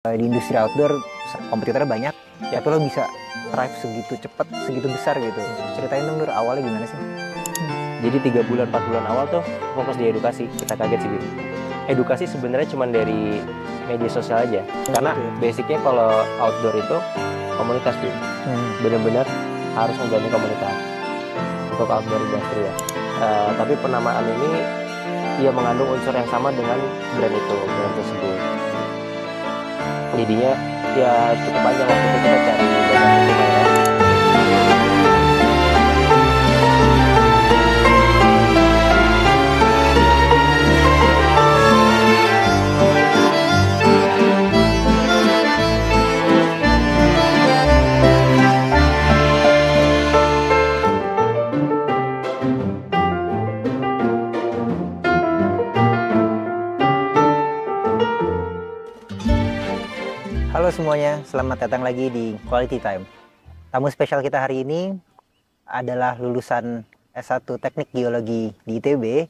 Di industri outdoor kompetitornya banyak, tapi lo bisa thrive segitu cepat, segitu besar gitu. Ceritain dong Nur, awalnya gimana sih? Jadi 3 bulan 4 bulan awal tuh fokus di edukasi. Kita kaget sih, Bim. Edukasi sebenarnya cuma dari media sosial aja. Karena basicnya kalau outdoor itu komunitas, Bim. Bener-bener harus menjalani komunitas untuk outdoor industri ya. Tapi penamaan ini ia mengandung unsur yang sama dengan brand tersebut. Jadinya ya cukup panjang waktu itu kita cari banyak dokumen ya. Halo semuanya, selamat datang lagi di Quality Time. Tamu spesial kita hari ini adalah lulusan S1 Teknik Geologi di ITB,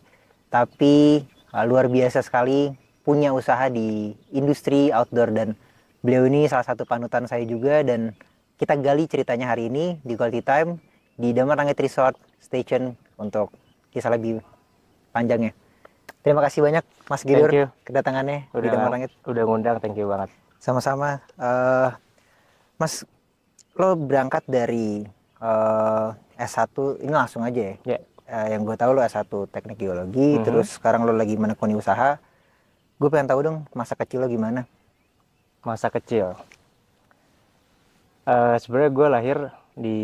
tapi luar biasa sekali, punya usaha di industri outdoor, dan beliau ini salah satu panutan saya juga, dan kita gali ceritanya hari ini di Quality Time di Damar Langit Resort Station untuk kisah lebih panjangnya. Terima kasih banyak Mas Gidur kedatangannya di Damar Langit. Udah ngundang, thank you banget. Sama-sama. Mas, lo berangkat dari S1 ini langsung aja ya? Yang gue tahu lo S1 Teknik Geologi, terus sekarang lo lagi menekuni usaha. Gue pengen tahu dong masa kecil lo gimana? Masa kecil? Sebenarnya gue lahir di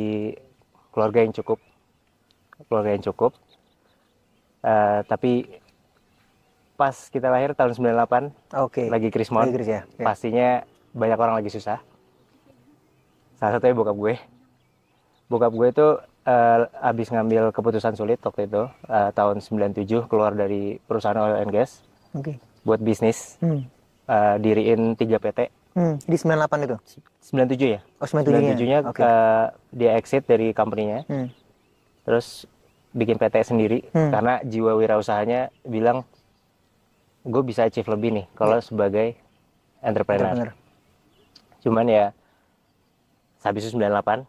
keluarga yang cukup. Tapi pas kita lahir tahun 98, lagi Krismon, ya. pastinya banyak orang lagi susah. Salah satunya bokap gue. Bokap gue itu habis ngambil keputusan sulit waktu itu, tahun 97 keluar dari perusahaan oil and gas, buat bisnis, diriin 3 PT. Di 98 itu? 97 ya? Oh, 97-nya. Dia exit dari company-nya, terus bikin PT sendiri, karena jiwa wirausahanya bilang, gue bisa achieve lebih nih kalau sebagai entrepreneur. Cuman ya habis itu 98,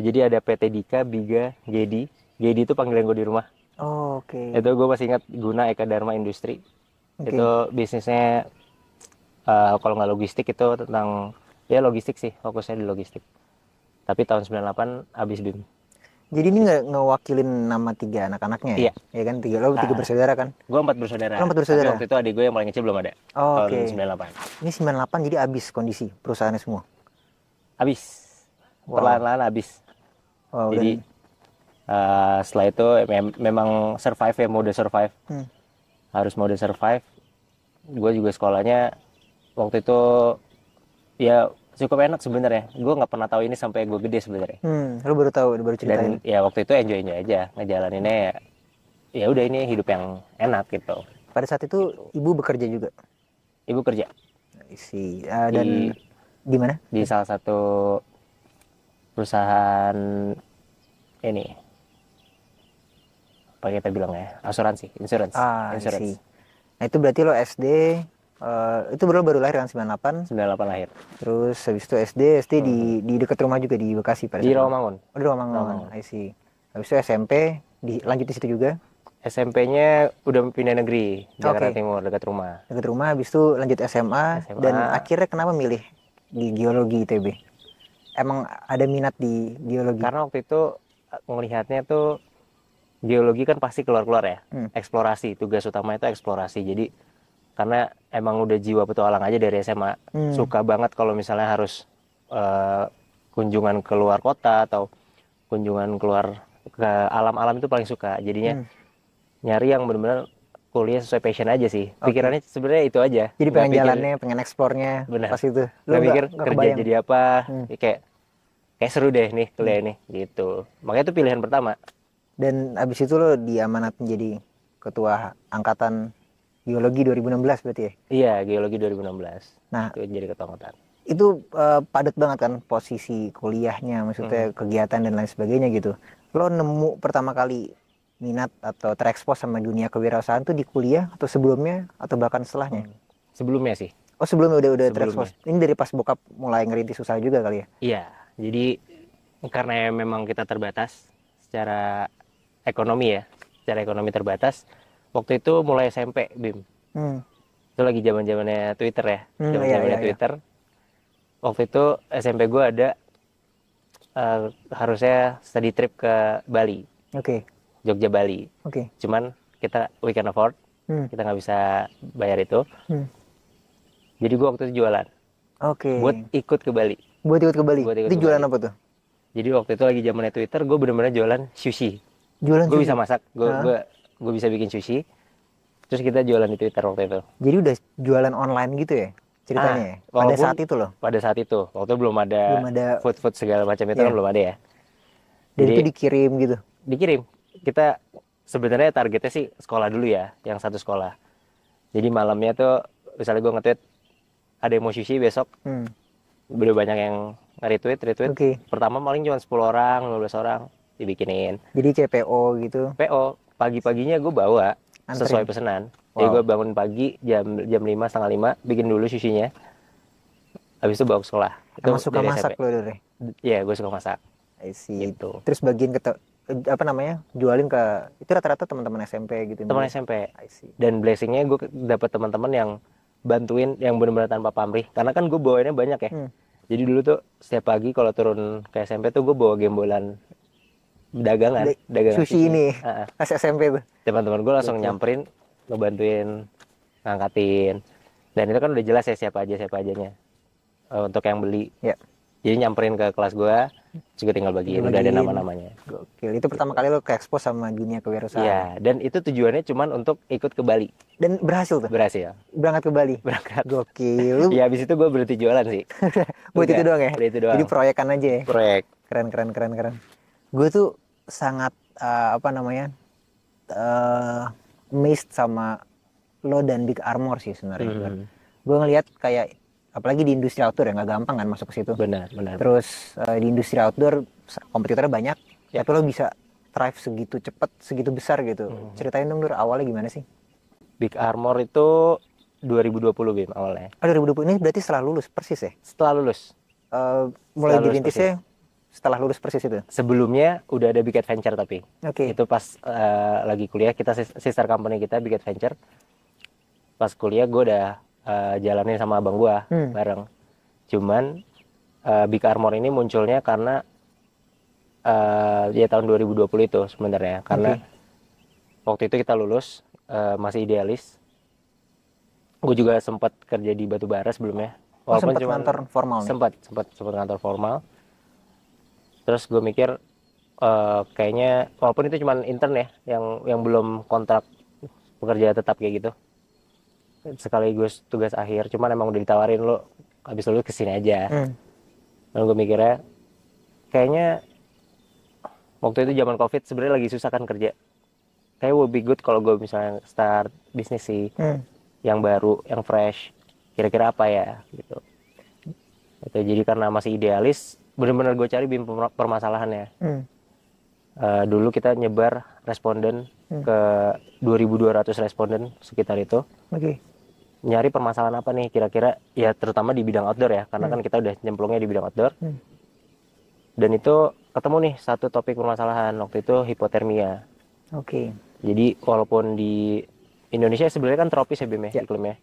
jadi ada PT Dika, Biga, Gedi. Gedi itu panggilan gue di rumah. Itu gue masih ingat, Guna Eka Dharma Industri. Itu bisnisnya kalau nggak logistik itu tentang ya logistik sih, fokusnya di logistik. Tapi tahun 98 habis BIM. Jadi ini nggak ngewakilin nama 3 anak-anaknya ya? Iya. Ya kan, 3 bersaudara kan? Gue 4 bersaudara. Lo 4 bersaudara? Tapi waktu itu adik gue yang paling kecil belum ada. Tahun 98. Ini 98 jadi habis kondisi perusahaannya semua? Habis. Perlahan-lahan habis. Jadi setelah itu memang survive ya, mode survive. Harus mode survive. Gue juga sekolahnya waktu itu ya cukup enak sebenarnya. Gue nggak pernah tahu ini sampai gue gede sebenarnya. Lu baru tahu, baru ceritain. Dan ya waktu itu enjoy aja ngejalaninnya. Ya udah, ini hidup yang enak gitu. Pada saat itu ibu bekerja juga? Ibu kerja. Dan di mana? Di salah satu perusahaan ini, apa kita bilang ya, insurance. Nah itu berarti lo SD, itu baru lahir kan 98 lahir. Terus habis itu SD di dekat rumah juga di Bekasi pada di Rawamangun. Di Rawamangun. Habis itu SMP lanjut di situ juga. SMP-nya udah pindah negeri, Jakarta Timur, dekat rumah. Habis itu lanjut SMA. Dan akhirnya kenapa milih di geologi ITB? Emang ada minat di geologi? Karena waktu itu melihatnya tuh geologi kan pasti keluar-keluar ya, eksplorasi, tugas utama itu eksplorasi. Jadi karena emang udah jiwa petualang aja dari SMA, suka banget kalau misalnya harus kunjungan keluar kota atau kunjungan keluar ke alam-alam, itu paling suka. Jadinya nyari yang benar-benar kuliah sesuai passion aja sih. Pikirannya sebenarnya itu aja. Jadi pengen jalannya, pengen eksplornya. Bener. Pas itu. Lu mikir kerja jadi apa? Kayak seru deh nih kuliah nih gitu. Makanya itu pilihan pertama. Dan abis itu lo diamanat menjadi ketua angkatan geologi 2016 berarti ya? Iya, geologi 2016. Nah, itu jadi ketua angkatan. Itu padat banget kan posisi kuliahnya, maksudnya kegiatan dan lain sebagainya gitu. Lo nemu pertama kali minat atau terekspos sama dunia kewirausahaan tuh di kuliah atau sebelumnya atau bahkan setelahnya? Sebelumnya sih. Oh sebelumnya udah Sebelumnya. terekspos. Ini dari pas bokap mulai ngerintis usaha juga kali ya? Iya, jadi karena memang kita terbatas secara ekonomi ya, secara ekonomi terbatas. Waktu itu mulai SMP, Bim. Hmm. Itu lagi zaman-zamannya Twitter ya, Iya, zaman-zamannya iya, iya. Twitter. Waktu itu SMP gue ada harusnya study trip ke Bali, Oke. Jogja Bali. Oke. Cuman we can afford, Hmm. kita nggak bisa bayar itu. Hmm. Jadi gue waktu itu jualan, Oke. buat ikut ke Bali. Buat ikut ke Bali. Buat ikut Itu ke jualan Bali. apa tuh? Jadi waktu itu lagi zamannya Twitter, gue bener-bener jualan sushi. Jualan Gue sushi. bisa masak, Hah? gue bisa bikin sushi. Terus kita jualan di Twitter waktu itu. Jadi udah jualan online gitu ya ceritanya ya? Pada Walaupun saat itu loh. pada saat itu, waktu itu belum Belum ada ada. food segala macam itu Ya. kan belum ada ya. Dan Jadi itu dikirim gitu. dikirim. Kita sebenarnya targetnya sih sekolah dulu ya, yang satu sekolah. Jadi malamnya tuh misalnya gue nge-tweet ada yang mau sushi besok, udah banyak yang retweet. Oke. Pertama paling cuma 10 orang, 15 orang dibikinin. Jadi kayak PO gitu. PO pagi-paginya gue bawa Antri. sesuai pesanan. Wow. Jadi gue bangun pagi jam 5, setengah 5, bikin dulu sushinya. Habis itu bawa ke sekolah. Itu Emang suka dari masak SMP. lo dari? Iya, gue suka masak. I see. Gitu. Terus bagian apa namanya? Jualin ke itu rata-rata teman-teman SMP gitu. Teman SMP. I see. Dan blessingnya gue dapet teman-teman yang bantuin yang benar-benar tanpa pamrih. Karena kan gue bawainnya banyak ya. Jadi dulu tuh setiap pagi kalau turun ke SMP tuh gue bawa gembolan dagangan sushi ini. Pas SMP tuh. Teman-teman gue langsung nyamperin, ngebantuin, ngangkatin. Dan itu kan udah jelas ya siapa ajanya untuk yang beli. Ya. Jadi nyamperin ke kelas gue, juga tinggal bagiin. Udah ada nama-namanya. Gokil. Itu pertama kali lo ke expose sama dunia kewirausahaan. Iya. Dan itu tujuannya cuman untuk ikut ke Bali. Dan berhasil tuh? Berhasil. Berangkat ke Bali? Berangkat. Gokil. Ya habis itu gue berhenti jualan sih. Buat itu doang ya? Udah itu doang. Jadi proyekan aja ya? Proyek. Keren. Gue tuh sangat amazed sama lo dan Big Armor sih sebenarnya. Gue ngelihat kayak apalagi di industri outdoor ya, nggak gampang kan masuk ke situ. Benar. Terus di industri outdoor kompetitornya banyak, tapi lo bisa thrive segitu cepat, segitu besar gitu. Ceritain dong Dur, awalnya gimana sih? Big Armor itu 2020 Bim awalnya. 2020 ini berarti setelah lulus persis ya? Setelah lulus. Mulai dirintisnya setelah lulus persis itu? Sebelumnya udah ada Big Adventure tapi. Oke. Itu pas lagi kuliah, kita sister company kita Big Adventure. Pas kuliah gue udah jalanin sama abang gue bareng. Cuman Big Armor ini munculnya karena ya tahun 2020 itu sebenarnya. Karena waktu itu kita lulus, masih idealis. Gue juga sempat kerja di batubara sebelumnya. Sempat kantor formal nih? Sempat kantor formal. Terus gue mikir kayaknya walaupun itu cuma intern ya, yang belum kontrak pekerja tetap kayak gitu. Sekaligus tugas akhir, cuman emang udah ditawarin lo habis lulus kesini aja. Lalu gue mikirnya kayaknya waktu itu zaman COVID sebenarnya lagi susah kan kerja. Kayak would be good kalau gue misalnya start bisnis sih, yang baru, yang fresh. Kira-kira apa ya gitu. Itu jadi karena masih idealis, benar-benar gue cari permasalahannya. Dulu kita nyebar responden ke 2.200 responden sekitar itu. Nyari permasalahan apa nih kira-kira, ya terutama di bidang outdoor ya, karena kan kita udah nyemplungnya di bidang outdoor. Dan itu ketemu nih satu topik permasalahan, waktu itu hipotermia. Jadi walaupun di Indonesia sebenarnya kan tropis ya Bim ya, iklimnya.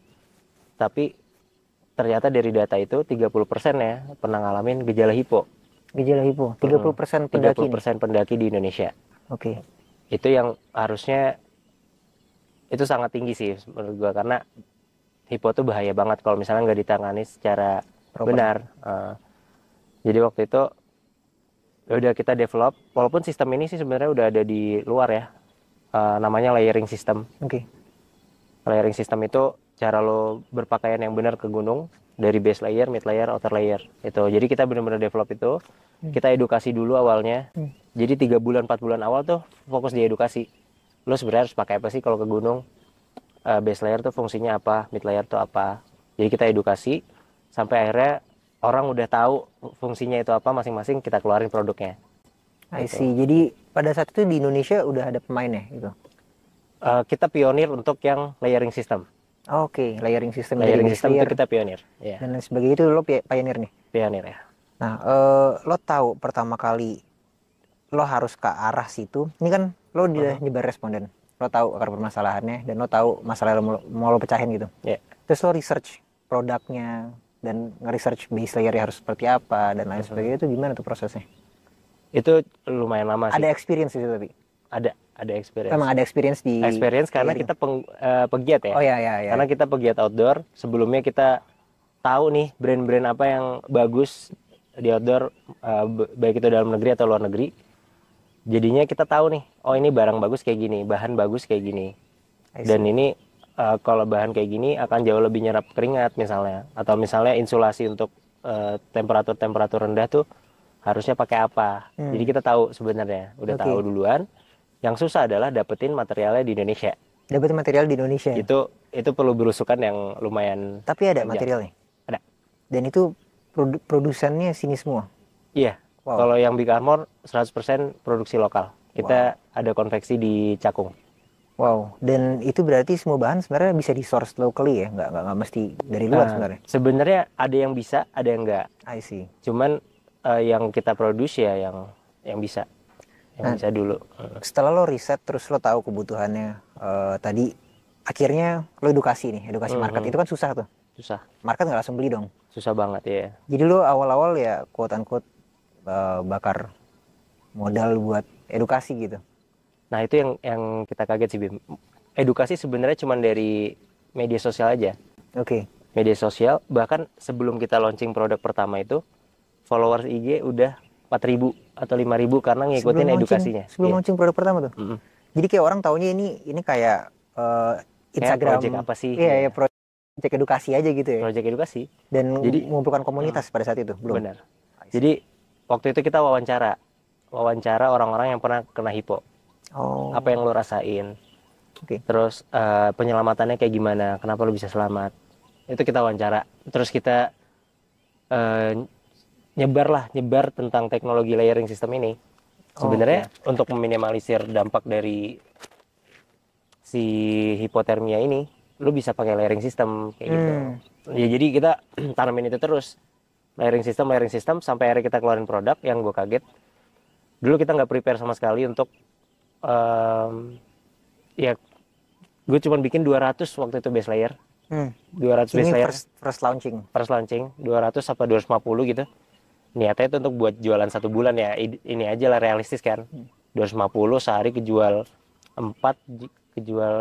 Tapi ternyata dari data itu 30% ya pernah ngalamin gejala hipo. Gejala hipo, 30% pendaki 30% pendaki di Indonesia. Itu yang harusnya itu sangat tinggi sih menurut gua, karena hipo tuh bahaya banget kalau misalnya nggak ditangani secara benar. Jadi waktu itu udah kita develop, walaupun sistem ini sih sebenarnya udah ada di luar ya, namanya layering system. Layering system itu cara lo berpakaian yang benar ke gunung, dari base layer, mid layer, outer layer itu. Jadi kita benar-benar develop itu, kita edukasi dulu awalnya. Jadi 3 bulan 4 bulan awal tuh fokus di edukasi. Lo sebenarnya harus pakai apa sih kalau ke gunung? Base layer tuh fungsinya apa, mid layer tuh apa. Jadi kita edukasi sampai akhirnya orang udah tahu fungsinya itu apa masing-masing, kita keluarin produknya. I see. Jadi pada saat itu di Indonesia udah ada pemainnya gitu. Kita pionir untuk yang layering system. Oke, layering system dari Layering base system itu layer kita pionir. Ya, dan lain sebagainya itu lo pioneer nih. pionir ya. Nah, lo tahu pertama kali lo harus ke arah situ. Ini kan lo udah nyebar responden. Lo tahu akar permasalahannya dan lo tahu masalah yang mau lo pecahin gitu. Ya. Terus lo research produknya dan nge-research base layer harus seperti apa dan lain sebagainya, itu gimana tuh prosesnya? Itu lumayan lama sih. Ada experience itu tapi? Ada experience. Emang ada experience di karena layering? kita pegiat ya. Oh ya, ya, ya. Karena kita pegiat outdoor. Sebelumnya kita tahu nih brand-brand apa yang bagus di outdoor, baik itu dalam negeri atau luar negeri. Jadinya kita tahu nih, oh ini barang bagus kayak gini, bahan bagus kayak gini. Dan ini kalau bahan kayak gini akan jauh lebih nyerap keringat misalnya, atau misalnya insulasi untuk temperatur rendah tuh harusnya pakai apa. Jadi kita tahu sebenarnya, udah tahu duluan. Yang susah adalah dapetin materialnya di Indonesia. Dapetin material di Indonesia. Itu perlu berusukan yang lumayan. Tapi ada materialnya. Ada. Dan itu produsennya sini semua. Iya. Wow. Kalau yang Big Armor 100% produksi lokal. Kita ada konveksi di Cakung. Wow. Dan itu berarti semua bahan sebenarnya bisa di source locally ya, nggak mesti dari luar sebenarnya. Sebenarnya ada yang bisa, ada yang enggak. I see. Cuman yang kita produksi ya yang bisa. Yang bisa dulu. Setelah lo riset terus lo tahu kebutuhannya, tadi akhirnya lo edukasi market. Itu kan susah tuh. Susah. Market nggak langsung beli dong. Susah banget ya. Jadi lo awal-awal ya quote unquote bakar modal buat edukasi gitu. Nah itu yang kita kaget sih Bim. Edukasi sebenarnya cuma dari media sosial aja. Oke. Media sosial, bahkan sebelum kita launching produk pertama itu followers IG udah 4.000 atau 5.000 karena ngikutin edukasinya. Sebelum launching produk pertama tuh. Jadi kayak orang taunya ini kayak Instagram. Project apa sih? Iya, ya project edukasi aja gitu ya. Project edukasi. Dan jadi mengumpulkan komunitas pada saat itu, belum? Benar. Jadi waktu itu kita wawancara orang-orang yang pernah kena hipo. Oh. Apa yang lo rasain? Oke. Terus penyelamatannya kayak gimana? Kenapa lo bisa selamat? Itu kita wawancara. Terus kita nyebar tentang teknologi layering system ini. Sebenarnya untuk meminimalisir dampak dari si hipotermia ini, lu bisa pakai layering system kayak gitu. Ya jadi kita tanamin itu terus. Layering system sampai akhirnya kita keluarin produk yang gue kaget. Dulu kita nggak prepare sama sekali untuk ya gue cuma bikin 200 waktu itu base layer. 200 base layer. First launching. 200 apa 250 gitu. Niatnya itu untuk buat jualan 1 bulan ya. Ini aja lah realistis kan. 250 sehari kejual 4, kejual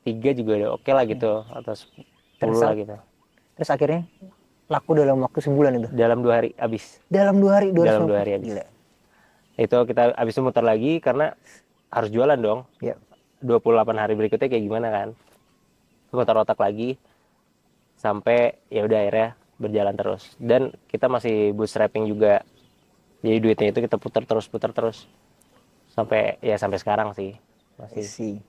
3 juga udah oke lah gitu. Atau 10 lah gitu. Terus akhirnya laku dalam waktu sebulan itu? Dalam 2 hari habis. Dalam 2 hari? Dalam 2 hari habis. Gila. Itu kita habis itu muter lagi karena harus jualan dong. Iya. 28 hari berikutnya kayak gimana kan. Muter otak lagi. Sampai ya udah akhirnya berjalan terus. Dan kita masih bootstrapping juga. Jadi duitnya itu kita putar terus. Sampai sekarang sih. Masih.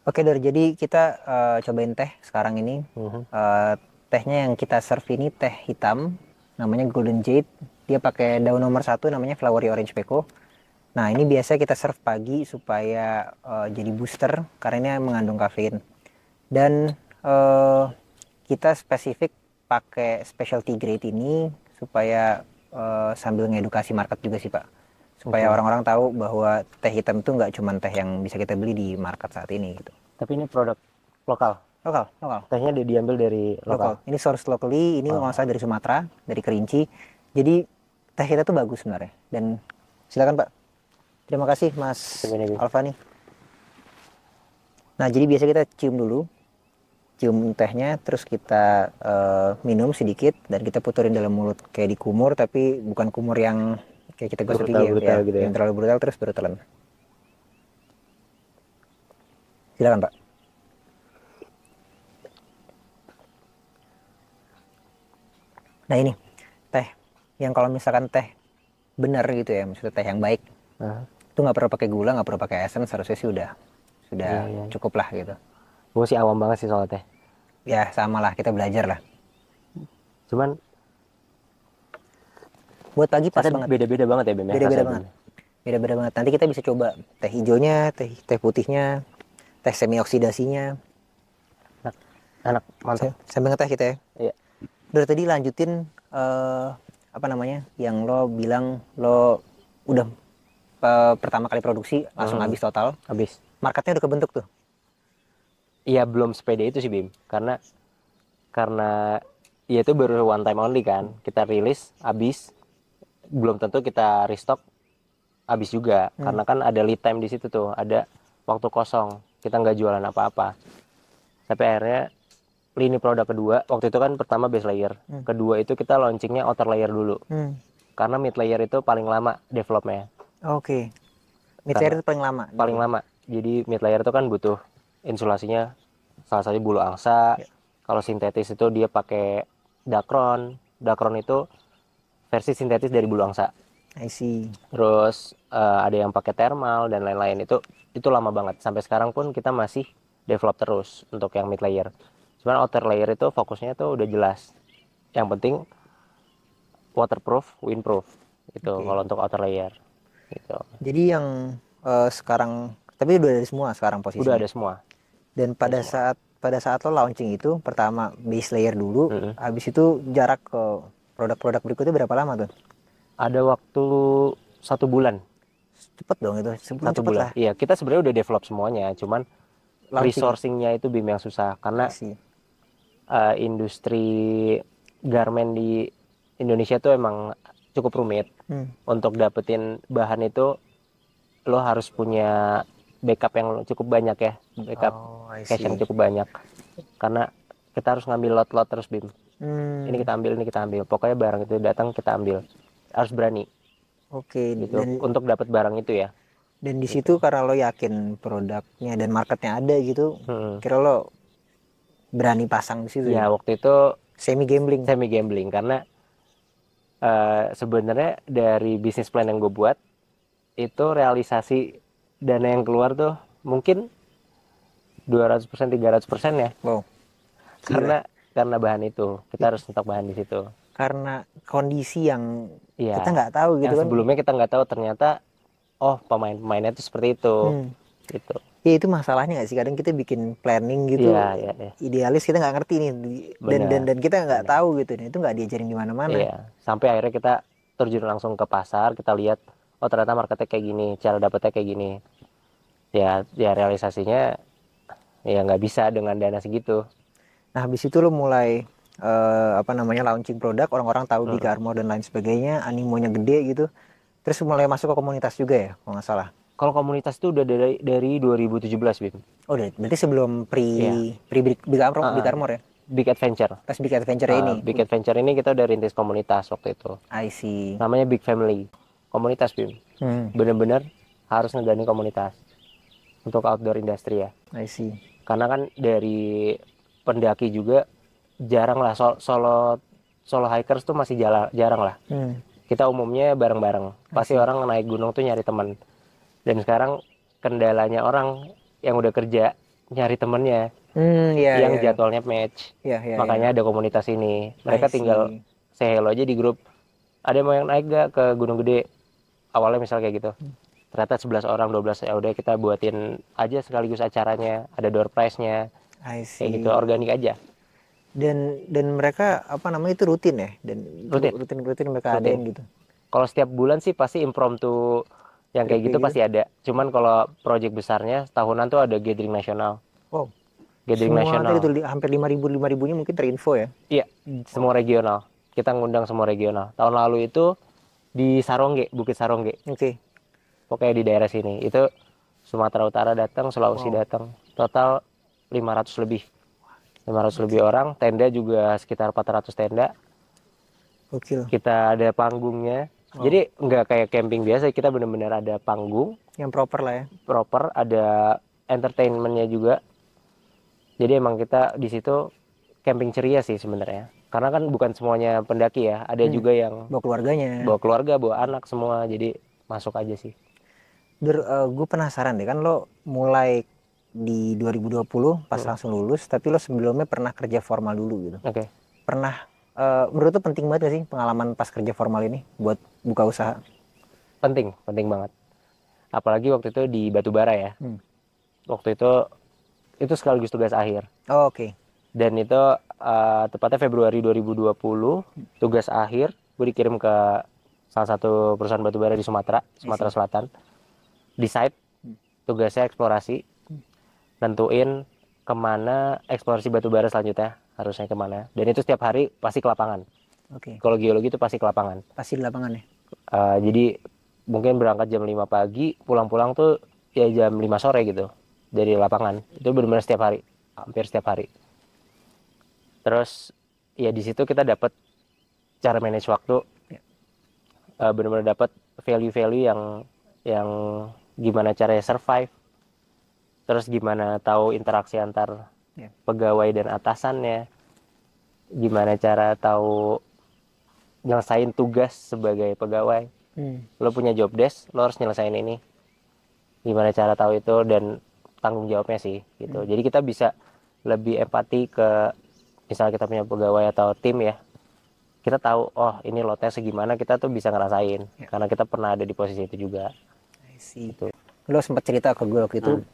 Oke Dor, jadi kita cobain teh sekarang ini. Tehnya yang kita serve ini teh hitam. Namanya Golden Jade. Dia pakai daun nomor 1 namanya Flowery Orange Pekoe. Nah ini biasa kita serve pagi supaya jadi booster. Karena ini mengandung kafein. Dan kita spesifik pakai specialty grade ini supaya sambil ngedukasi market juga sih Pak, supaya orang-orang tahu bahwa teh hitam itu nggak cuma teh yang bisa kita beli di market saat ini gitu. Tapi ini produk lokal. Tehnya diambil dari lokal. Ini source locally, ini nggak usah dari Sumatera, dari Kerinci. Jadi teh kita tuh bagus sebenarnya. Dan silakan Pak. Terima kasih Mas Alfani. Nah jadi biasa kita cium dulu. Cium tehnya, terus kita minum sedikit dan kita puterin dalam mulut kayak dikumur, tapi bukan kumur yang kayak kita gosok gigi ya, gitu yang terlalu brutal, terus baru telan. Silakan Pak. Nah ini teh yang kalau misalkan teh benar gitu ya, maksudnya teh yang baik, itu nggak perlu pakai gula, nggak perlu pakai essence, harusnya sih udah cukup lah gitu. Gue sih awam banget sih soal teh. Ya sama lah, kita belajar lah. Cuman buat pagi pas banget. Beda-beda banget ya Bim. Beda-beda banget. Nanti kita bisa coba teh hijaunya, teh putihnya, teh semi oksidasinya. Enak, mantap. Sambil ngeteh kita ya. Iya. Dari tadi lanjutin apa namanya yang lo bilang lo udah pertama kali produksi langsung habis total. Habis. Marketnya udah kebentuk tuh. Iya, belum sepede itu sih Bim, karena ya itu baru one time only kan. Kita rilis habis, belum tentu kita restock habis juga, karena kan ada lead time di situ tuh, ada waktu kosong, kita nggak jualan apa-apa. Sampai akhirnya lini produk kedua, waktu itu kan pertama base layer, kedua itu kita launchingnya outer layer dulu, karena mid layer itu paling lama developnya. Oke. Mid layer itu paling lama. Paling lama. Jadi mid layer itu kan butuh insulasinya, salah satu bulu angsa. Kalau sintetis itu dia pakai Dacron. Dacron itu versi sintetis dari bulu angsa. I see. Terus ada yang pakai thermal dan lain-lain. Itu lama banget. Sampai sekarang pun kita masih develop terus untuk yang mid layer. Cuman outer layer itu fokusnya tuh udah jelas. Yang penting waterproof, windproof. Gitu kalau untuk outer layer. Gitu. Jadi yang sekarang, tapi udah ada semua sekarang posisinya. Udah ada semua. Dan pada saat lo launching itu pertama base layer dulu, habis itu jarak ke produk-produk berikutnya berapa lama tuh? Ada waktu 1 bulan. Cepet dong itu. 1 bulan. Lah. Iya, kita sebenarnya udah develop semuanya, cuman resourcingnya itu Bim yang susah karena industri garment di Indonesia tuh emang cukup rumit. Untuk dapetin bahan itu lo harus punya backup yang cukup banyak ya, backup cash yang cukup banyak, karena kita harus ngambil lot-lot terus Bim. Ini kita ambil, pokoknya barang itu datang kita ambil, harus berani. Oke. Gitu. Dan untuk dapat barang itu ya. Dan di situ karena lo yakin produknya dan marketnya ada gitu, kira lo berani pasang di situ? Ya waktu itu semi gambling karena sebenarnya dari bisnis plan yang gue buat itu realisasi dana yang keluar tuh mungkin 200%, 300% ya. Wow. Karena bahan itu kita harus nyetok bahan di situ. Karena kondisi yang kita nggak tahu gitu kan. Sebelumnya kita nggak tahu, ternyata pemain-pemainnya itu seperti itu. Gitu. Ya itu masalahnya nggak sih, kadang kita bikin planning gitu, idealis kita nggak ngerti nih, dan kita nggak tahu gitu nih, itu nggak diajarin di mana-mana. Iya. Sampai akhirnya kita terjun langsung ke pasar, kita lihat ternyata marketnya kayak gini, cara dapetnya kayak gini. Ya realisasinya ya nggak bisa dengan dana segitu. Nah habis itu lo mulai launching produk, orang-orang tahu Big Armor dan lain sebagainya, animonya gede gitu, terus mulai masuk ke komunitas juga ya kalau nggak salah. Kalau komunitas itu udah dari 2017 Bim. Oh berarti sebelum Big Armor ya? Big Adventure. Pas Big Adventure ini. Big Adventure ini kita udah rintis komunitas waktu itu. I see. Namanya Big Family. Komunitas Bim. Bener-bener harus ngegani komunitas untuk outdoor industri ya. I see. Karena kan dari pendaki juga jarang lah, solo hikers tuh masih jarang lah. Kita umumnya bareng-bareng. Pasti orang naik gunung tuh nyari teman. Dan sekarang kendalanya orang yang udah kerja nyari temennya yang jadwalnya match. Makanya ada komunitas ini. Mereka tinggal say hello aja di grup. Ada mau yang naik gak ke Gunung Gede? Awalnya misal kayak gitu. Ternyata 11 orang, 12, ya udah kita buatin aja sekaligus acaranya. Ada door prize-nya. Kayak gitu, organik aja. Dan mereka itu rutin ya? Dan rutin mereka adain gitu. Kalau setiap bulan sih pasti impromptu yang kayak gitu pasti ada. Cuman kalau project besarnya tahunan tuh ada gathering nasional. Wow. Gathering nasional. Itu hampir 5.000-nya mungkin terinfo ya? Iya, semua regional. Kita ngundang semua regional. Tahun lalu itu di Sarongge, Bukit Sarongge. Oke. Pokoknya di daerah sini. Itu Sumatera Utara datang, Sulawesi datang. Total 500 lebih. 500 lebih orang. Tenda juga sekitar 400 tenda. Gokil. Kita ada panggungnya. Jadi nggak kayak camping biasa, kita benar-benar ada panggung yang proper lah ya. Proper, ada entertainmentnya juga. Jadi emang kita di situ camping ceria sih sebenarnya. Karena kan bukan semuanya pendaki ya, ada juga yang bawa keluarganya, bawa keluarga, bawa anak semua. Jadi masuk aja sih. Gue penasaran deh, kan lo mulai di 2020 pas langsung lulus, tapi lo sebelumnya pernah kerja formal dulu gitu. Oke. Pernah. Menurut tuh penting banget gak sih pengalaman pas kerja formal ini buat buka usaha? Penting banget. Apalagi waktu itu di Batubara ya. Waktu itu sekaligus tugas akhir. Oh, oke. Dan itu tepatnya Februari 2020, tugas akhir gue dikirim ke salah satu perusahaan batubara di Sumatera Selatan. Di site, tugasnya eksplorasi, nentuin kemana eksplorasi batubara selanjutnya harusnya kemana. Dan itu setiap hari pasti ke lapangan. Kalau geologi itu pasti ke lapangan. Pasti di lapangan ya? Jadi mungkin berangkat jam 5 pagi, pulang-pulang tuh ya jam 5 sore gitu dari lapangan. Itu benar-benar setiap hari, hampir setiap hari. Terus ya di situ kita dapat cara manage waktu, benar-benar dapat value-value yang gimana caranya survive, terus gimana tahu interaksi antar pegawai dan atasannya, gimana cara tahu nyelesain tugas sebagai pegawai. Lo punya job desk, lo harus nyelesain ini, gimana cara tahu itu dan tanggung jawabnya sih gitu. Jadi kita bisa lebih empati ke misalnya kita punya pegawai atau tim ya, kita tahu oh ini lotnya segimana, kita tuh bisa ngerasain karena kita pernah ada di posisi itu juga. Gitu. Lo sempat cerita ke gue waktu itu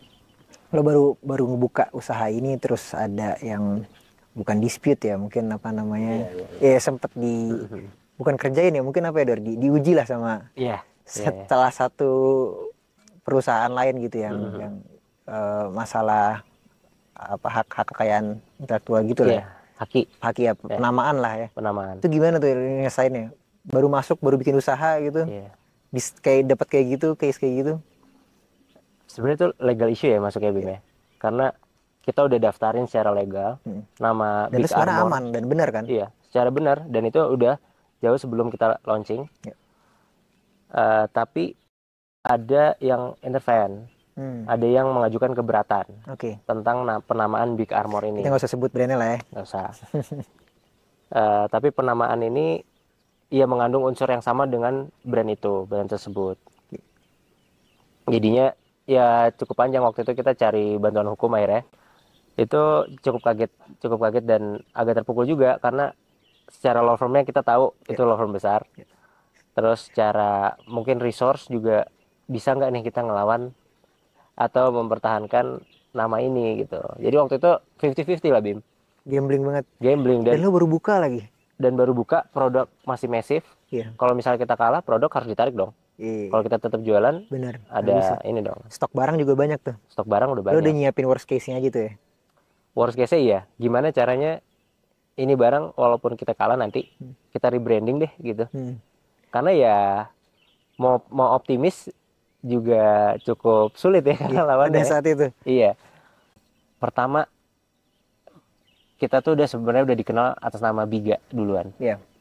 lo baru ngebuka usaha ini, terus ada yang bukan dispute ya, mungkin apa namanya, sempet bukan kerjain ya, mungkin apa ya, diuji lah sama salah satu perusahaan lain gitu yang masalah apa hak kekayaan intelektual gitu lah. Haki ya, penamaan lah ya. Penamaan. Itu gimana tuh ngesainnya? Baru masuk, baru bikin usaha gitu. Kayak dapat kayak gitu, case kayak gitu. Sebenarnya itu legal issue ya masuknya Bim ya. Karena kita udah daftarin secara legal nama dan Big Armor. Dan itu aman dan benar kan? Iya, secara benar, dan itu udah jauh sebelum kita launching. Tapi ada yang intervene, ada yang mengajukan keberatan tentang penamaan Big Armor ini. Kita nggak usah sebut brandnya lah ya. Nggak usah. Tapi penamaan ini ia mengandung unsur yang sama dengan brand tersebut. Jadinya ya cukup panjang waktu itu kita cari bantuan hukum akhirnya. Itu cukup kaget dan agak terpukul juga karena secara law firmnya kita tahu itu law firm besar. Terus secara mungkin resource juga bisa nggak nih kita ngelawan atau mempertahankan nama ini gitu. Jadi waktu itu 50-50 lah Bim. Gambling banget. Dan lo baru buka lagi. Dan baru buka, produk masih massive. Kalau misalnya kita kalah, produk harus ditarik dong. Kalau kita tetap jualan, ada ini dong. Stok barang juga banyak tuh. Stok barang udah banyak. Lo udah nyiapin worst case-nya gitu ya? Worst case-nya iya. Gimana caranya ini barang walaupun kita kalah nanti, kita rebranding deh gitu. Karena ya mau optimis juga cukup sulit ya karena lawannya. Pada saat itu. Iya. Pertama, kita tuh sebenarnya udah dikenal atas nama Biga duluan.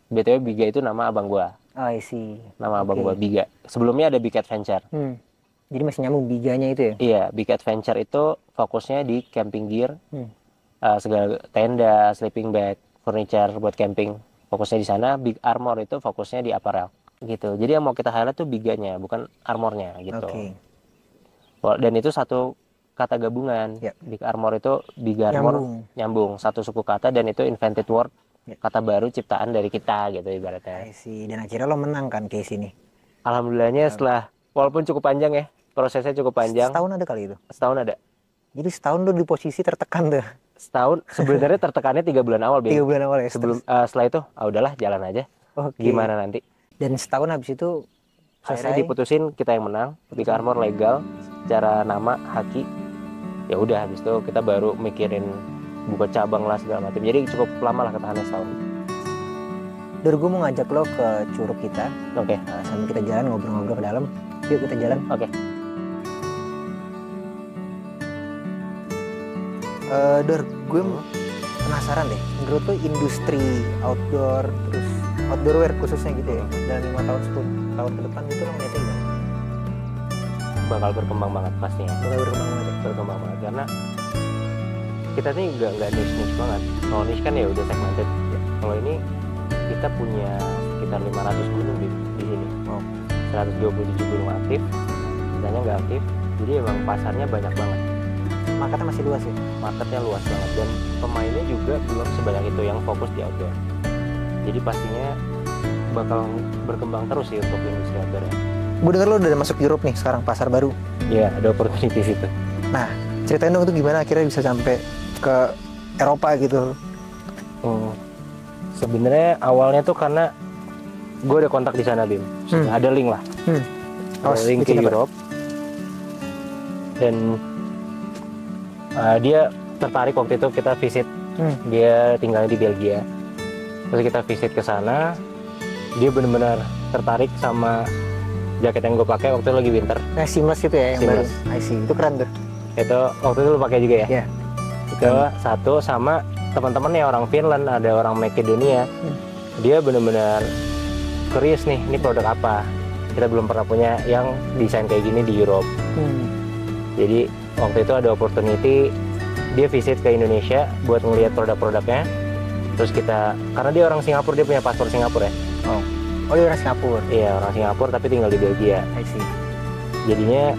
BTW Biga itu nama abang gua. I see. Nama abang gua Biga. Sebelumnya ada Big Adventure. Jadi masih nyambung Biganya itu ya? Iya, Big Adventure itu fokusnya di camping gear, segala tenda, sleeping bag, furniture buat camping. Fokusnya di sana. Big Armor itu fokusnya di apparel. Gitu. Jadi yang mau kita highlight tuh Biganya, bukan armornya gitu. Dan itu satu kata gabungan. Big Armor itu Big Armor nyambung satu suku kata, dan itu invented word, kata baru ciptaan dari kita gitu ibaratnya. Dan akhirnya lo menang kan case ini? Alhamdulillahnya setelah walaupun cukup panjang ya, prosesnya cukup panjang. Setahun ada kali itu? Setahun ada. Jadi setahun lo di posisi tertekan tuh? Setahun, sebenarnya tertekannya 3 bulan awal. 3 bulan awal ya? Setelah itu, udahlah jalan aja. Gimana nanti. Dan setahun habis itu akhirnya diputusin kita yang menang. Big Armor legal, secara nama, haki. Ya udah, habis itu kita baru mikirin buka cabang lah segala macam. Jadi cukup lama lah ketahannya setahun. Dur, gue mau ngajak lo ke curug kita. Sambil kita jalan ngobrol-ngobrol ke dalam. Yuk kita jalan. Dur, gue penasaran deh. Menurut lo industri outdoor, terus outdoor wear khususnya gitu ya, dalam 5 tahun 10 tahun ke depan itu lo ngeliatnya gimana? Bakal berkembang banget pastinya. Berkembang banget karena kita nih nggak niche banget. Kalau niche kan ya udah segmented. Kalau ini kita punya sekitar 500 gunung di sini. 127 gunung aktif, sisanya nggak aktif. Jadi emang pasarnya banyak banget. Marketnya masih luas ya? Marketnya luas banget, dan pemainnya juga belum sebanyak itu yang fokus di outdoor. Jadi pastinya bakal berkembang terus sih untuk industri outdoor ya. Gue denger lo udah masuk Europe nih sekarang, pasar baru. Iya, ada opportunity situ. Nah, ceritain dong itu gimana akhirnya bisa sampai ke Eropa gitu? Sebenarnya awalnya tuh karena gue ada kontak di sana, Bim. Ada link lah. Ada link ke Europe. Dan dia tertarik waktu itu kita visit. Dia tinggal di Belgia. Terus kita visit ke sana. Dia benar-benar tertarik sama jaket yang gue pakai waktu itu lagi winter. Nah, seamless itu ya yang Seamless. baru. I see. Itu keren tuh. Itu waktu itu lu pakai juga ya? Iya. Itu satu, sama teman-temannya orang Finland, ada orang Makedonia. Dia benar-benar curious nih, ini produk apa? Kita belum pernah punya yang desain kayak gini di Europe. Jadi waktu itu ada opportunity, dia visit ke Indonesia buat ngelihat produk-produknya. Terus kita, karena dia orang Singapura, dia punya paspor Singapura ya. Oh, dia orang Singapura? Iya, orang Singapura tapi tinggal di Belgia. I see. Jadinya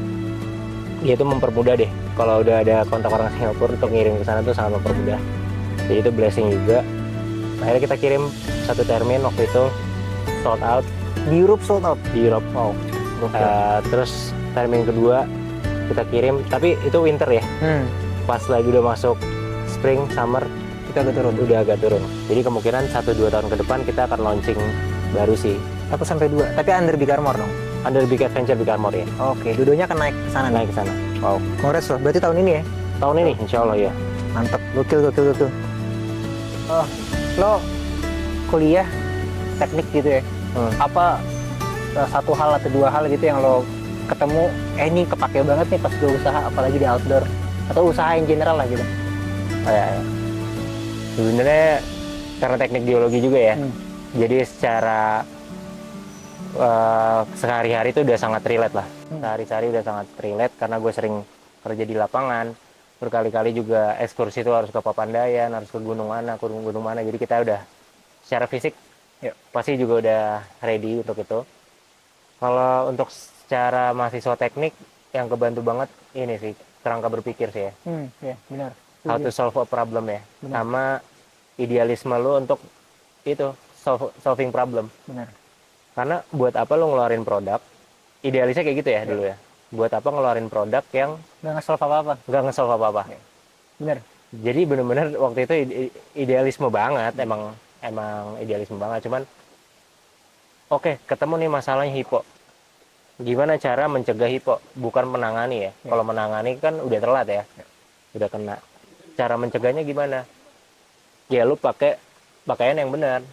dia tuh mempermudah deh. Kalau udah ada kontak orang Singapura untuk ngirim ke sana tuh sangat mempermudah. Jadi itu blessing juga. Akhirnya kita kirim satu termin waktu itu sold out. Di Europe sold out? Di Europe. Terus termin kedua kita kirim, tapi itu winter ya. Pas lagi udah masuk spring, summer, kita udah agak turun. Jadi kemungkinan 1-2 tahun ke depan kita akan launching baru sih. 1-2, tapi under Big Armor dong? Under Big Adventure Big Armor ya. Oke, dua-duanya akan naik ke sana. Naik ke sana. Wow, congrats loh. Berarti tahun ini ya? Tahun ini, insya Allah ya. Mantap, gokil. Lo kuliah teknik gitu ya? Apa satu hal atau dua hal gitu yang lo ketemu, ini kepake banget nih pas gue usaha, apalagi di outdoor, atau usaha yang general lah gitu? Sebenarnya karena teknik geologi juga ya. Jadi secara sehari-hari itu udah sangat relate lah. Sehari-hari udah sangat relate karena gue sering kerja di lapangan. Berkali-kali juga ekskursi itu harus ke Papandayan, harus ke gunung mana. Jadi kita udah secara fisik pasti juga udah ready untuk itu. Kalau untuk secara mahasiswa teknik yang kebantu banget ini sih kerangka berpikir sih ya. Ya, benar. How to solve a problem ya. Benar. Sama idealisme lu untuk itu solving problem. Benar. Karena buat apa lu ngeluarin produk, idealisnya kayak gitu ya dulu ya. Buat apa ngeluarin produk yang nggak nge-solve apa-apa? Nggak nge-solve apa-apa. Bener. Jadi bener-bener waktu itu idealisme banget, emang idealisme banget. Cuman oke, ketemu nih masalahnya hipo. Gimana cara mencegah hipo? Bukan menangani ya. Kalau menangani kan udah telat ya. Udah kena. Cara mencegahnya gimana? Ya lu pakai pakaian yang benar.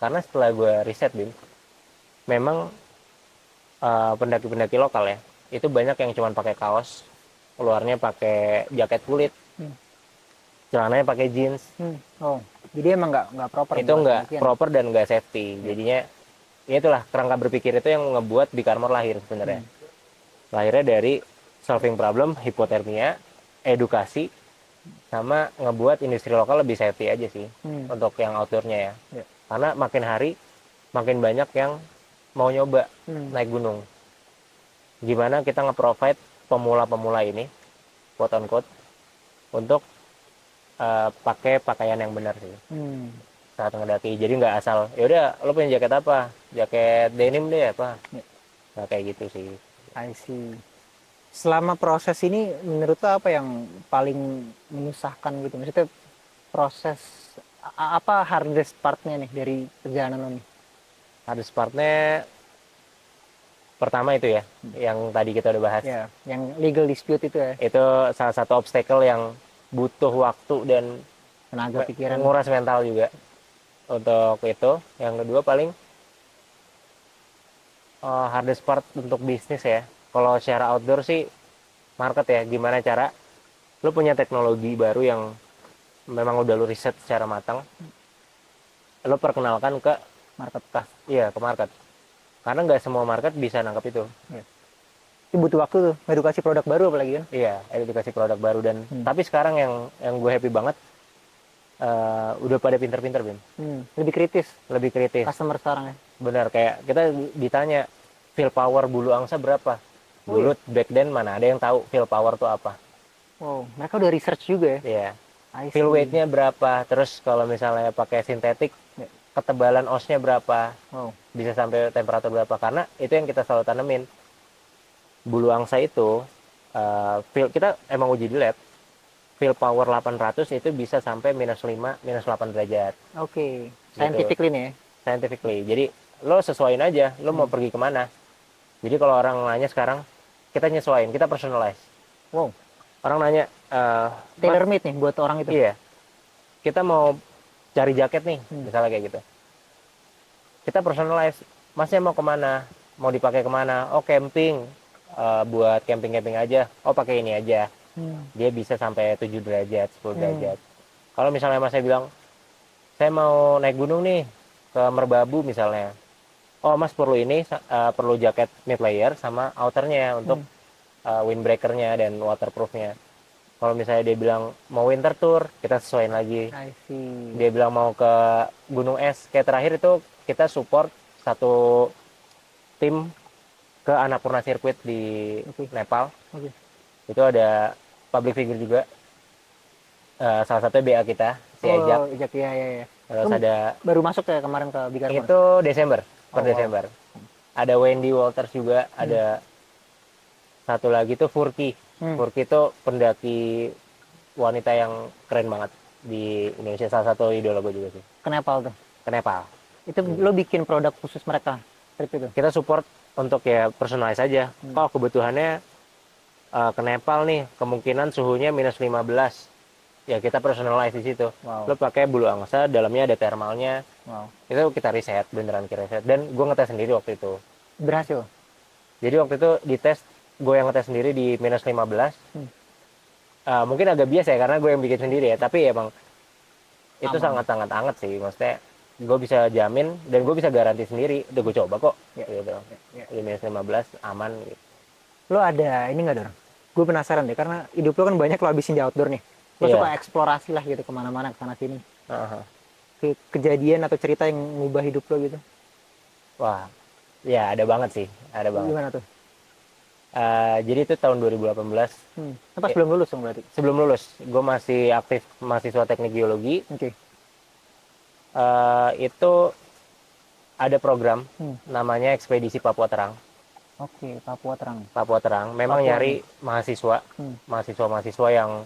Karena setelah gue riset, Bim, memang pendaki-pendaki lokal ya, itu banyak yang cuma pakai kaos, keluarnya pakai jaket kulit, celananya pakai jeans. Jadi emang nggak proper. Itu nggak proper dan nggak safety. Jadinya ya itulah kerangka berpikir itu yang ngebuat Big Armor lahir sebenarnya. Lahirnya dari solving problem, hipotermia, edukasi, sama ngebuat industri lokal lebih safety aja sih untuk yang outdoornya ya. Karena makin hari makin banyak yang mau nyoba naik gunung. Gimana kita nge-provide pemula-pemula ini, quote on quote, untuk pakai pakaian yang benar sih saat ngedaki. Jadi nggak asal ya udah lo punya jaket apa, jaket denim deh apa, nah, kayak gitu sih. I see. Selama proses ini menurut lo apa yang paling menyusahkan gitu? Maksudnya proses apa hardest partnya nih dari perjalanan lo nih? Hardest partnya pertama itu ya, yang tadi kita udah bahas. Ya, yang legal dispute itu ya. Itu salah satu obstacle yang butuh waktu dan tenaga pikiran, nguras mental juga untuk itu. Yang kedua paling hardest part untuk bisnis ya. Kalau secara outdoor sih market ya, gimana cara lu punya teknologi baru yang memang udah lu riset secara matang, lu perkenalkan ke market. Iya, ke market. Karena nggak semua market bisa nangkap itu. Itu butuh waktu tuh, edukasi produk baru apalagi kan? Iya, edukasi produk baru. Dan tapi sekarang yang gue happy banget, udah pada pinter-pinter, Bim. Lebih kritis customer sekarang ya. Benar, kayak kita ditanya feel power bulu angsa berapa. Dulu back then mana ada yang tahu feel power tuh apa. Wow, mereka udah research juga ya. Iya. Feel weight-nya berapa, terus kalau misalnya pakai sintetik, ketebalan osnya berapa, bisa sampai temperatur berapa. Karena itu yang kita selalu tanemin. Bulu angsa itu, kita emang uji di lab, fill power 800 itu bisa sampai -5, -8 derajat. Oke. Scientifically nih ya? Scientifically. Jadi lo sesuaiin aja, lo mau pergi kemana. Jadi kalau orang nanya sekarang, kita nyesuaiin, kita personalize. Wow. Orang nanya, tailor made nih buat orang itu? Iya. Kita mau cari jaket nih, misalnya kayak gitu. Kita personalize, masnya mau kemana? Mau dipakai kemana? Oh camping, buat camping-camping aja. Oh pakai ini aja. Dia bisa sampai 7 derajat, 10 derajat. Kalau misalnya mas saya bilang, saya mau naik gunung nih, ke Merbabu misalnya. Oh mas perlu ini, perlu jaket mid layer sama outernya untuk windbreakernya dan waterproofnya. Kalau misalnya dia bilang mau winter tour, kita sesuaiin lagi. I see. Dia bilang mau ke gunung es, kayak terakhir itu kita support satu tim ke Annapurna Circuit di Nepal. Itu ada public figure juga, salah satunya BA kita, si Ejak. Ya. Terus ada baru masuk ya kemarin ke Big Carbon? Itu Desember, Desember. Ada Wendy Walters juga, ada satu lagi tuh Furki. Furki itu pendaki wanita yang keren banget di Indonesia, salah satu idola gue juga sih. Ke Nepal tuh? Ke Nepal. Itu lo bikin produk khusus mereka? Trip itu? Kita support untuk ya personalize aja. Kalau kebutuhannya ke Nepal nih, kemungkinan suhunya -15. Ya kita personalize di situ. Lo pakai bulu angsa, dalamnya ada thermalnya. Itu kita riset, beneran kita riset. Dan gue ngetes sendiri waktu itu. Berhasil? Jadi waktu itu dites, gue yang ngetes sendiri di -15. Mungkin agak biasa ya karena gue yang bikin sendiri ya, tapi emang itu sangat-sangat anget sih. Maksudnya gue bisa jamin dan gue bisa garanti sendiri, udah gue coba kok. Gitu. Di -15 aman gitu. Lo ada ini nggak, Dor? Gue penasaran deh, karena hidup lo kan banyak lo habisin di outdoor nih. Lo suka eksplorasi lah gitu, kemana-mana, kesana sini. Kejadian atau cerita yang ngubah hidup lo gitu? Wah, ya ada banget sih, ada banget. Gimana tuh? Jadi itu tahun 2018. Pas sebelum lulus dong berarti? Sebelum lulus, gue masih aktif mahasiswa teknik geologi. Itu ada program namanya Ekspedisi Papua Terang. Papua Terang. Papua Terang, memang nyari mahasiswa, mahasiswa yang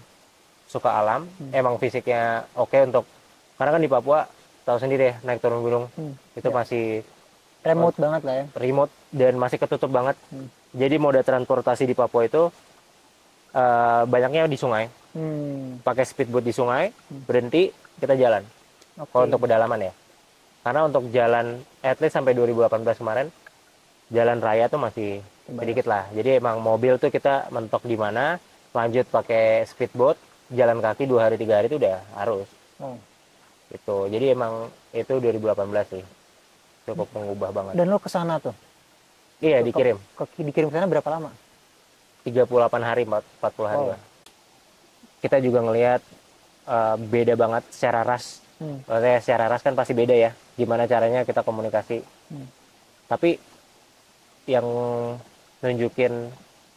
suka alam, emang fisiknya oke untuk, karena kan di Papua tahu sendiri ya, naik turun gunung itu masih remote banget lah ya. Remote dan masih ketutup banget. Jadi moda transportasi di Papua itu banyaknya di sungai. Pakai speedboat di sungai, berhenti, kita jalan. Kalau untuk pedalaman ya. Karena untuk jalan at least sampai 2018 kemarin, jalan raya tuh masih sedikit lah. Jadi emang mobil tuh kita mentok di mana, lanjut pakai speedboat, jalan kaki 2 hari 3 hari itu udah harus. Gitu. Jadi emang itu 2018 sih. Cukup mengubah banget. Dan lo kesana tuh? Iya, dikirim. Dikirim ke sana berapa lama? 38 hari, 40 hari lah. Kita juga ngelihat beda banget secara ras. Maksudnya secara ras kan pasti beda ya. Gimana caranya kita komunikasi. Tapi yang nunjukin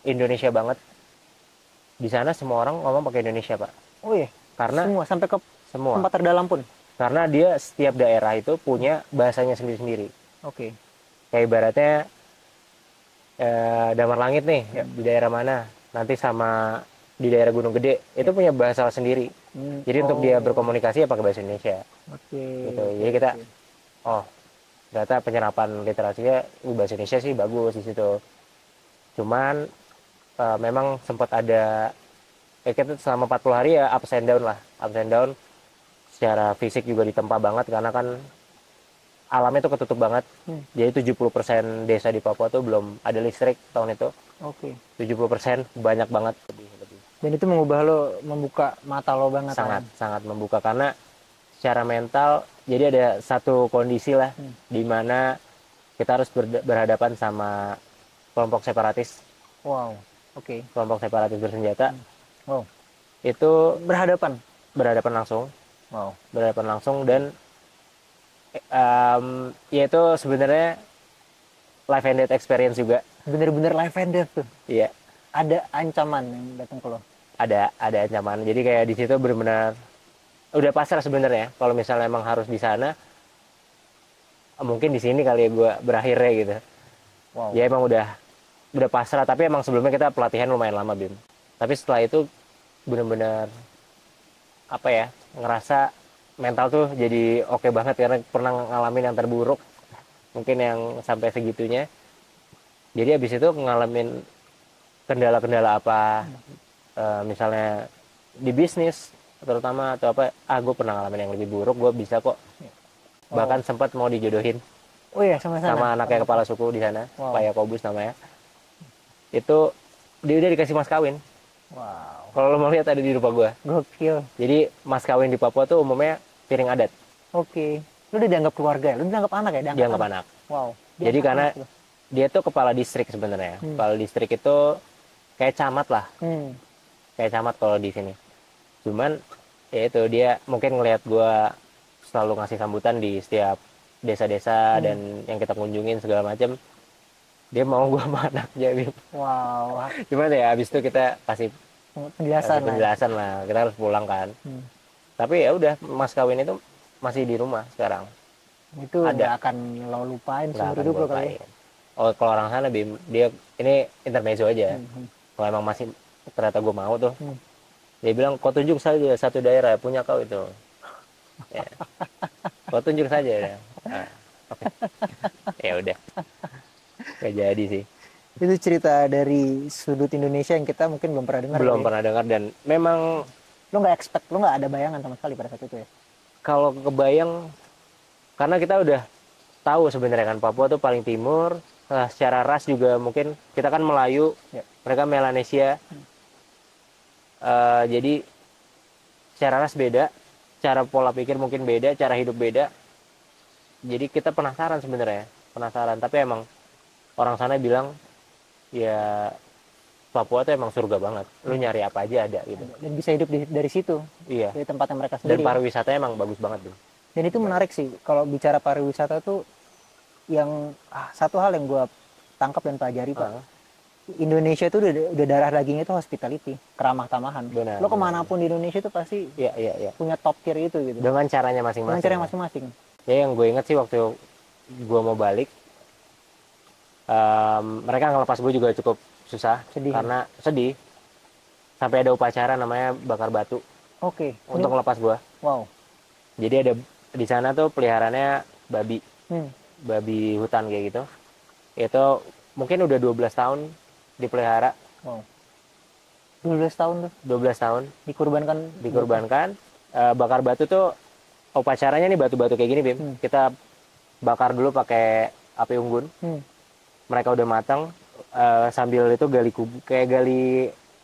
Indonesia banget, di sana semua orang ngomong pakai Indonesia, Pak. Oh iya? Karena semua, sampai ke tempat terdalam pun? Karena dia setiap daerah itu punya bahasanya sendiri-sendiri. Kayak ibaratnya Damar Langit nih, di daerah mana, nanti sama di daerah Gunung Gede, itu punya bahasa sendiri. Jadi untuk dia berkomunikasi ya pakai bahasa Indonesia. Gitu. Jadi kita, ternyata penyerapan literasinya bahasa Indonesia sih bagus di situ. Cuman memang sempat ada, kita selama 40 hari ya ups and down lah, ups and down. Secara fisik juga ditempa banget karena kan alamnya tuh ketutup banget. Jadi 70% desa di Papua tuh belum ada listrik tahun itu. 70% banyak banget. Lebih. Dan itu mengubah lo, membuka mata lo banget? Sangat membuka, karena secara mental jadi ada satu kondisi lah di mana kita harus berhadapan sama kelompok separatis. Kelompok separatis bersenjata. Itu berhadapan langsung. Berhadapan langsung, dan ya itu sebenarnya life and death experience juga. Bener-bener life and death tuh? Iya. Ada ancaman yang datang ke lo? Ada ancaman. Jadi kayak di situ benar-benar udah pasrah sebenarnya. Kalau misalnya emang harus di sana, mungkin di sini kali ya gue berakhirnya gitu. Ya emang udah pasrah. Tapi emang sebelumnya kita pelatihan lumayan lama, Bim. Tapi setelah itu benar-benar apa ya, ngerasa mental tuh jadi oke banget karena pernah ngalamin yang terburuk mungkin yang sampai segitunya. Jadi habis itu ngalamin kendala-kendala apa, misalnya di bisnis terutama atau apa, gue pernah ngalamin yang lebih buruk, gue bisa kok. Bahkan sempat mau dijodohin Oh iya, sama sana. sama anaknya kepala suku di sana, Pak Yakobus namanya. Itu dia udah dikasih mas kawin. Wow. Kalau lo mau lihat ada di rumah gue. Gokil. Jadi mas kawin di Papua tuh umumnya piring adat. Oke. Lu udah dianggap keluarga ya? Lu dianggap anak ya? Dianggap anak. Wow. Jadi karena dia tuh kepala distrik sebenarnya. Kepala distrik itu kayak camat lah. Kayak camat kalau di sini. Cuman ya itu dia mungkin ngelihat gue selalu ngasih sambutan di setiap desa-desa dan yang kita kunjungin segala macam. Dia mau gue sama anaknya, Bim. Wow. Cuman ya abis itu kita kasih penjelasan lah. Kita harus pulang kan. Tapi ya udah, mas kawin itu masih di rumah sekarang. Itu nggak akan lo lupain seumur hidup lo kali. Oh, kalau orang sana, Bim, dia ini intermezzo aja. Kalau emang masih ternyata gue mau tuh, dia bilang kau tunjuk saja satu daerah punya kau itu. Ya. Kau tunjuk saja ya. Nah, okay. Ya udah, nggak jadi sih. Itu cerita dari sudut Indonesia yang kita mungkin belum pernah dengar. Belum pernah dengar, dan memang lo nggak expect, lo nggak ada bayangan sama sekali pada saat itu ya. Kalau kebayang, karena kita udah tahu sebenarnya kan Papua tuh paling timur. Secara ras juga mungkin kita kan Melayu, mereka Melanesia. Jadi secara ras beda, cara pola pikir mungkin beda, cara hidup beda. Jadi kita penasaran sebenarnya, tapi emang orang sana bilang ya Papua tuh emang surga banget, lu nyari apa aja ada gitu. Dan bisa hidup dari situ, iya, dari tempatnya mereka sendiri. Dan pariwisatanya emang bagus banget tuh. Dan itu menarik sih, kalau bicara pariwisata tuh yang satu hal yang gue tangkap dan pelajari Pak, Indonesia tuh udah darah dagingnya itu hospitality, keramah tamahan. Benar, lo kemanapun di Indonesia tuh pasti punya top tier itu gitu. Dengan caranya masing-masing. Dengan caranya masing-masing. Ya yang gue inget sih waktu gue mau balik, mereka ngelepas gue juga cukup susah. Karena sedih. Sampai ada upacara namanya bakar batu. Oke. Untuk ngelepas gue. Wow. Jadi ada di sana tuh peliharaannya babi. Babi hutan kayak gitu. Itu mungkin udah 12 tahun dipelihara. Wow. 12 tahun tuh? 12 tahun. Dikurbankan. Bakar batu tuh upacaranya nih batu-batu kayak gini, Bim. Kita bakar dulu pakai api unggun. Mereka udah matang, sambil itu gali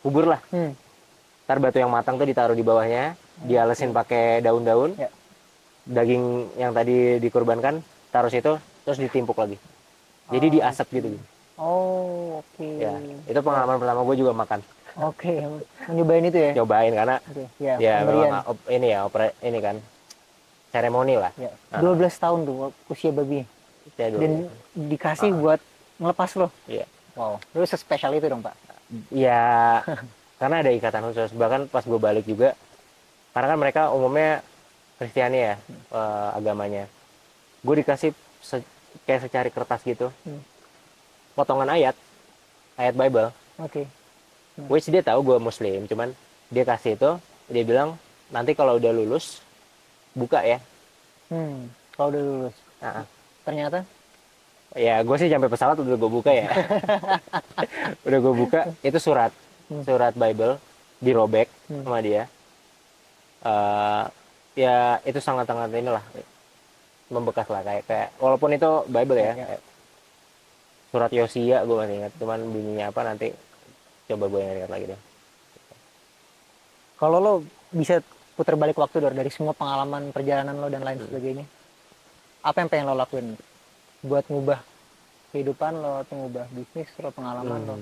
kubur lah. Ntar batu yang matang tuh ditaruh di bawahnya, dialesin pakai daun-daun. Daging yang tadi dikurbankan taruh situ, terus ditimpuk lagi. Jadi diasap gitu. Oh, oke. Ya, itu pengalaman pertama gue juga makan. Oke, nyobain itu ya? Nyobain karena ya memang ini kan seremoni lah. 12 tahun tuh usia babi. Ya, dan dikasih buat ngelepas lo. Iya. Wow, lu sespesial itu dong Pak? Ya, karena ada ikatan khusus. Bahkan pas gue balik juga, karena kan mereka umumnya Kristiani ya, agamanya. Gue dikasih kayak secari kertas gitu, potongan ayat Bible. Oke. Which dia tahu gue Muslim, cuman dia kasih itu, dia bilang nanti kalau udah lulus buka ya. Kalau udah lulus. Ternyata? Ya gue sih sampai pesawat udah gue buka ya. Udah gue buka, itu surat Bible dirobek sama dia. Ya itu sangat-sangat inilah membekas lah, kayak walaupun itu Bible ya. Kayak surat Yosia gue masih ingat, cuman bunyinya apa nanti coba gue ingat lagi deh. Kalau lo bisa putar balik waktu dari semua pengalaman perjalanan lo dan lain sebagainya, apa yang pengen lo lakuin buat ngubah kehidupan lo atau ngubah bisnis lo, pengalaman lo?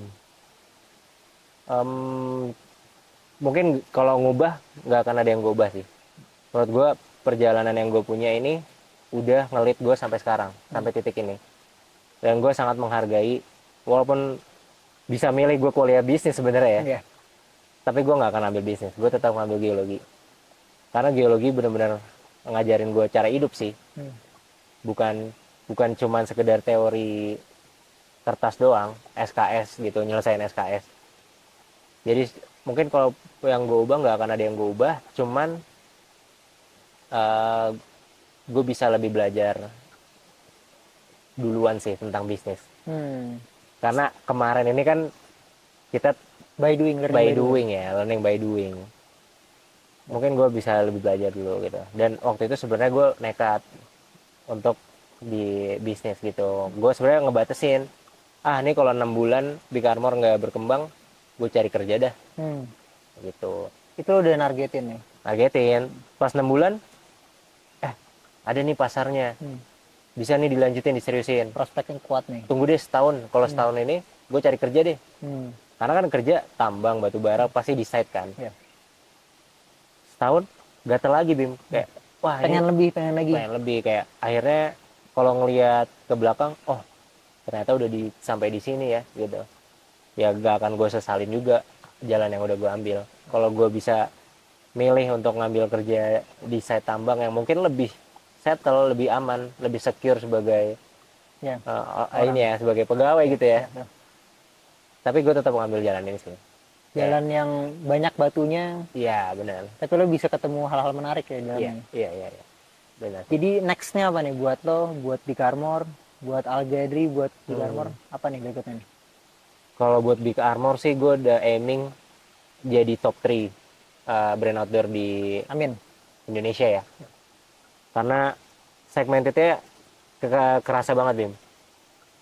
Mungkin kalau ngubah nggak akan ada yang gue ubah sih. Menurut gue perjalanan yang gue punya ini udah ngelit gue sampai sekarang, sampai titik ini. Dan gue sangat menghargai, walaupun bisa milih gue kuliah bisnis sebenarnya ya. Tapi gue nggak akan ambil bisnis, gue tetap ngambil geologi. Karena geologi benar-benar ngajarin gue cara hidup sih. Bukan cuman sekedar teori kertas doang, SKS gitu, nyelesain SKS. Jadi mungkin kalau yang gue ubah nggak akan ada yang gue ubah, cuman gue bisa lebih belajar duluan sih tentang bisnis. Karena kemarin ini kan kita by doing, learning by doing. Mungkin gue bisa lebih belajar dulu gitu. Dan waktu itu sebenarnya gue nekat untuk di bisnis gitu. Gue sebenarnya ngebatasin, ini kalau 6 bulan Big Armor nggak berkembang, gue cari kerja dah. Gitu. Itu lo udah nargetin ya? Nargetin. Pas 6 bulan, ada nih pasarnya. Bisa nih dilanjutin, diseriusin. Prospek yang kuat nih. Tunggu deh setahun. Kalau setahun ini, gue cari kerja deh. Karena kan kerja tambang, batu bara, pasti di site kan. Yeah. Setahun, gatel lagi Bim. Kayak, wah pengen lebih. Kayak akhirnya kalau ngelihat ke belakang, ternyata udah sampai di sini ya, gitu. Ya gak akan gue sesalin juga jalan yang udah gue ambil. Kalau gue bisa milih untuk ngambil kerja di site tambang yang mungkin lebih settle, lebih aman, lebih secure sebagai sebagai pegawai gitu ya. Tapi gue tetap mengambil jalan ini sih. Jalan yang banyak batunya. Iya, benar. Tapi lo bisa ketemu hal-hal menarik ya dalamnya. Iya. Benar. Jadi nextnya apa nih buat lo, buat Big Armor, buat Algadri, buat Big Armor, apa nih berikutnya nih? Kalau buat Big Armor sih gue udah aiming jadi top 3 brand outdoor di Indonesia ya. Karena segmentednya kerasa banget Bim.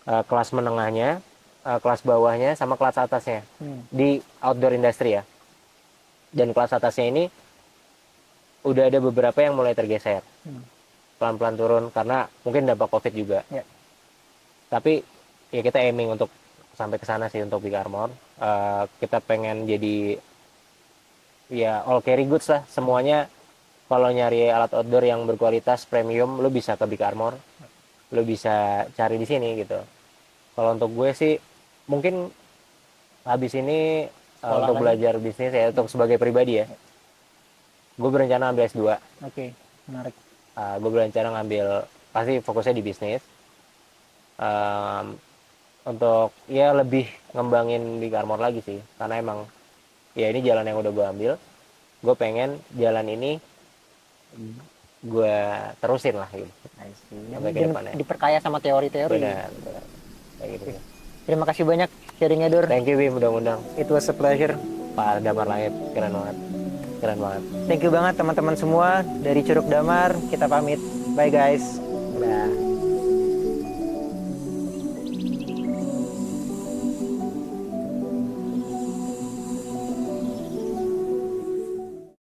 Kelas menengahnya, kelas bawahnya, sama kelas atasnya di outdoor industry ya. Dan kelas atasnya ini udah ada beberapa yang mulai tergeser, pelan-pelan turun karena mungkin dampak COVID juga. Tapi ya kita aiming untuk sampai ke sana sih untuk Big Armor. Kita pengen jadi ya all carry goods lah semuanya. Kalau nyari alat outdoor yang berkualitas premium, lo bisa ke Big Armor, lo bisa cari di sini gitu. Kalau untuk gue sih mungkin habis ini untuk belajar bisnis ya, untuk sebagai pribadi ya, gue berencana ambil S2. Oke, menarik. Gue berencana ngambil, pasti fokusnya di bisnis, untuk ya lebih ngembangin Big Armor lagi sih, karena emang ya ini jalan yang udah gue ambil. Gue pengen jalan ini gue terusin lah gitu sampai ke depannya, diperkaya sama teori-teori. Benar. Kayak gitu. Terima kasih banyak sharingnya Dur. Thank you Bim, mudah-mudahan. It was a pleasure. Pak Damar Langit, keren banget. Thank you banget teman-teman semua dari Curug Damar. Kita pamit, bye guys. Udah.